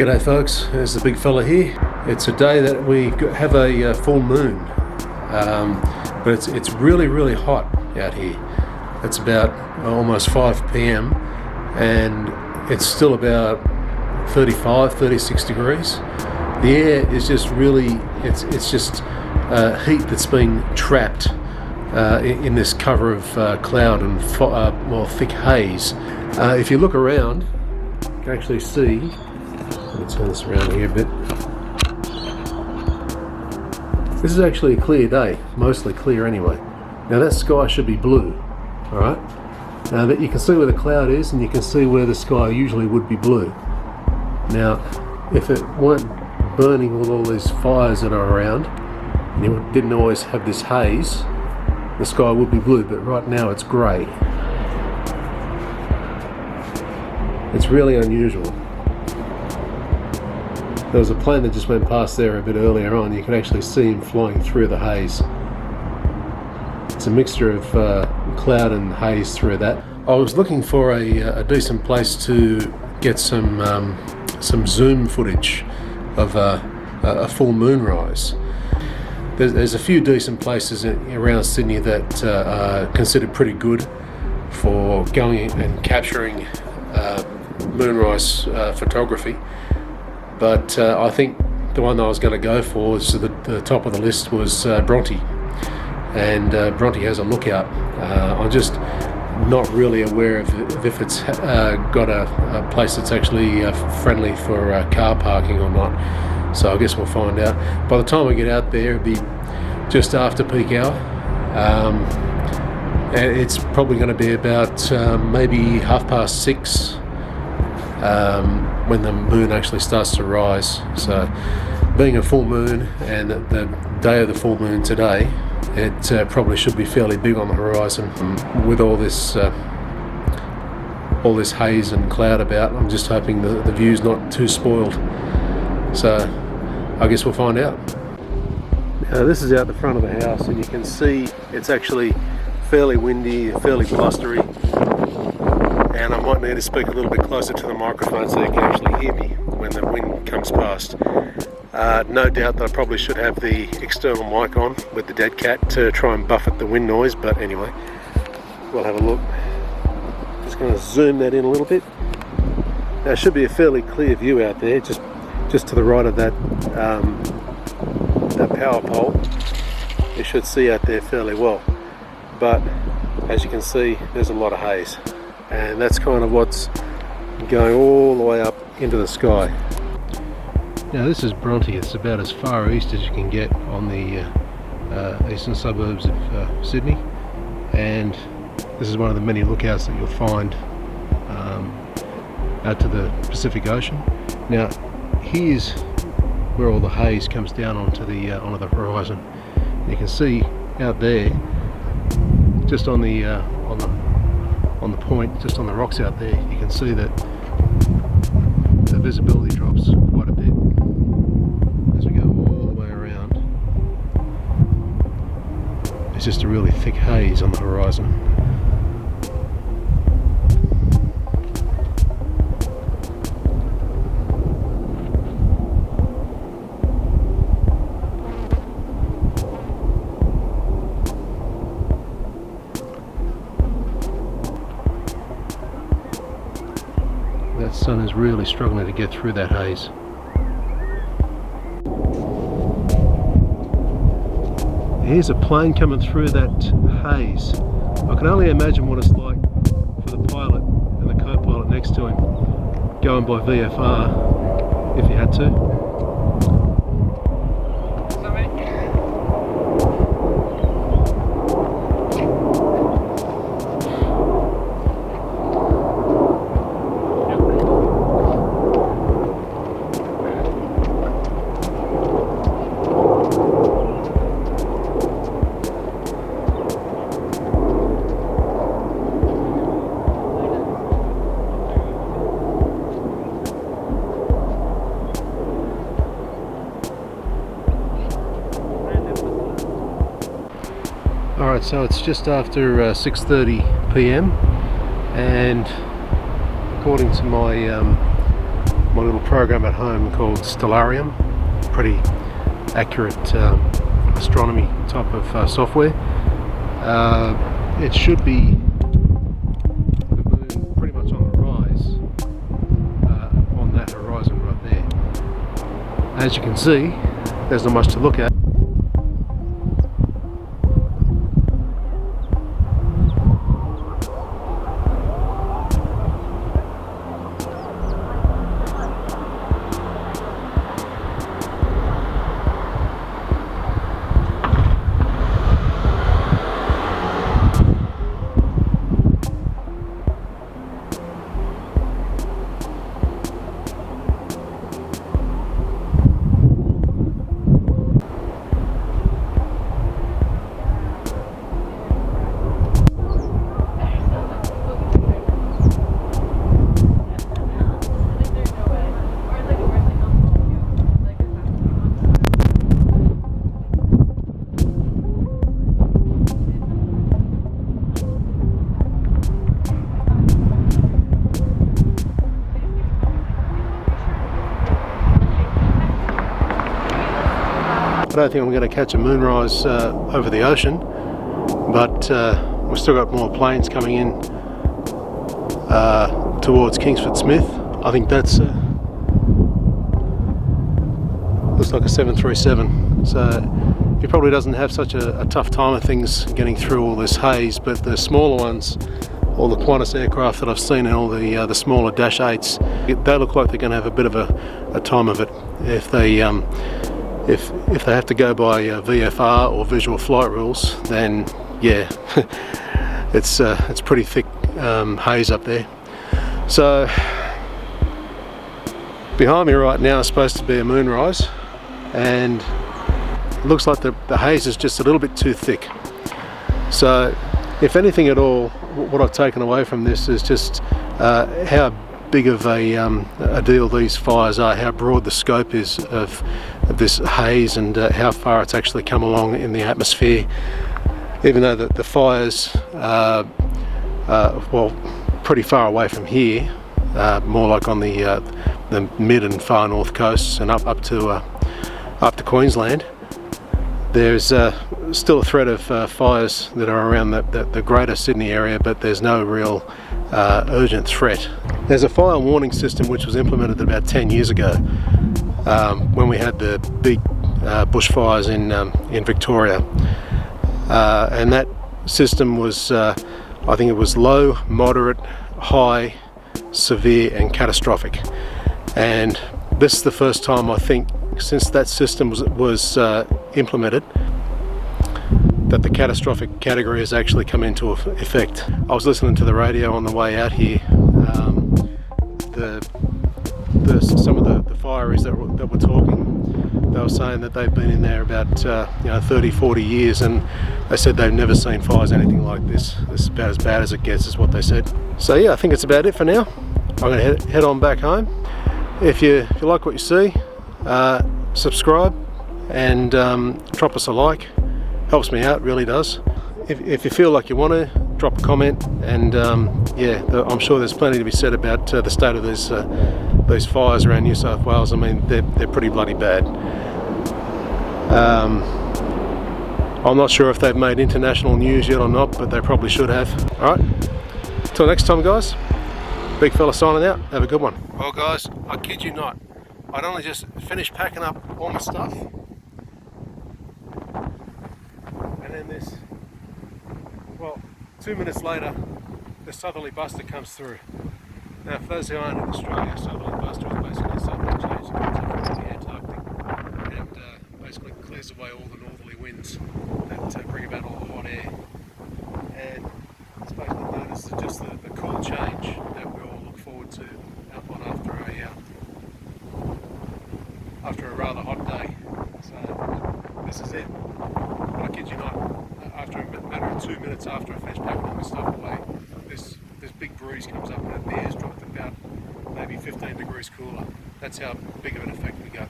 G'day folks, there's the big fella here. It's a day that we have a full moon, but it's really hot out here. It's about almost 5 p.m. and it's still about 36 degrees. The air is just really, it's just heat that's being trapped in this cover of cloud and thick haze. If you look around, you can actually see. Let me turn this around here a bit. This is actually a clear day, mostly clear anyway. Now that sky should be blue, alright? Now that you can see where the cloud is and you can see where the sky usually would be blue. Now, if it weren't burning with all these fires that are around, and you didn't always have this haze, the sky would be blue, but right now it's grey. It's really unusual. There was a plane that just went past there a bit earlier on. You could actually see him flying through the haze. It's a mixture of cloud and haze through that. I was looking for a decent place to get some zoom footage of a full moonrise. There's a few decent places around Sydney that are considered pretty good for going and capturing moonrise photography. But I think the one that I was going to go for was the top of the list was Bronte, and Bronte has a lookout. I'm just not really aware of if it's got a place that's actually friendly for car parking or not. So I guess we'll find out. By the time we get out there, it'll be just after peak hour. And it's probably going to be about maybe 6:30. When the moon actually starts to rise. So being a full moon and the day of the full moon today, it probably should be fairly big on the horizon. With all this haze and cloud about, I'm just hoping the view's not too spoiled. So I guess we'll find out. Now this is out the front of the house and you can see it's actually fairly windy, fairly blustery. And I might need to speak a little bit closer to the microphone so you can actually hear me when the wind comes past. No doubt that I probably should have the external mic on with the dead cat to try and buffet the wind noise, but anyway, we'll have a look. Just going to zoom that in a little bit. Now it should be a fairly clear view out there, just to the right of that power pole. You should see out there fairly well, but as you can see, there's a lot of haze. And that's kind of what's going all the way up into the sky. Now this is Bronte. It's about as far east as you can get on the eastern suburbs of Sydney, and this is one of the many lookouts that you'll find out to the Pacific Ocean. Now here's where all the haze comes down onto the horizon. You can see out there, just on the point, just on the rocks out there, you can see that the visibility drops quite a bit as we go all the way around. It's just a really thick haze on the horizon. That sun is really struggling to get through that haze. Here's a plane coming through that haze. I can only imagine what it's like for the pilot and the co-pilot next to him, going by VFR if he had to. Alright, so it's just after 6:30 p.m. and according to my my little program at home called Stellarium. Pretty accurate astronomy type of software. It should be the moon pretty much on the rise on that horizon right there. As you can see, there's not much to look at. I don't think I'm going to catch a moonrise over the ocean, but we've still got more planes coming in towards Kingsford Smith. I think that's looks like a 737, so he probably doesn't have such a tough time of things getting through all this haze, but the smaller ones, all the Qantas aircraft that I've seen and all the smaller Dash 8s, they look like they're going to have a bit of a time of it if they if they have to go by VFR or visual flight rules. Then yeah, it's pretty thick haze up there. So behind me right now is supposed to be a moonrise, and it looks like the haze is just a little bit too thick. So if anything at all, what I've taken away from this is just how big of a deal these fires are, how broad the scope is of this haze, and how far it's actually come along in the atmosphere. Even though the fires are well, pretty far away from here, more like on the mid and far north coasts and up to Queensland, there's still a threat of fires that are around the greater Sydney area, but there's no real urgent threat. There's a fire warning system which was implemented about 10 years ago when we had the big bushfires in Victoria, and that system was I think it was low, moderate, high, severe and catastrophic. And this is the first time, I think, since that system was implemented, that the catastrophic category has actually come into effect. I was listening to the radio on the way out here. Some of the fireys that were talking, they were saying that they've been in there about 30-40 years, and they said they've never seen fires anything like this. This is about as bad as it gets, is what they said. So yeah, I think it's about it for now. I'm going to head on back home. If you like what you see, subscribe and drop us a like. Helps me out, really does. If you feel like you want to, drop a comment, and yeah, I'm sure there's plenty to be said about the state of these fires around New South Wales. I mean, they're pretty bloody bad. I'm not sure if they've made international news yet or not, but they probably should have. Alright, till next time guys, BigFella signing out. Have a good one. Well guys, I kid you not, I'd only just finished packing up all my stuff, and then this, well, 2 minutes later, the southerly buster comes through. Now, for those who aren't in Australia, southerly buster is basically a southerly change that comes up from the Antarctic and basically clears away all the northerly winds that bring about all the hot air. And it's basically known as just the cool change that we all look forward to on after a rather hot day. So this is it. But I kid you not, after a matter of 2 minutes after I finish packing all my stuff away, this big breeze comes up and the air's dropped about maybe 15 degrees cooler. That's how big of an effect we got.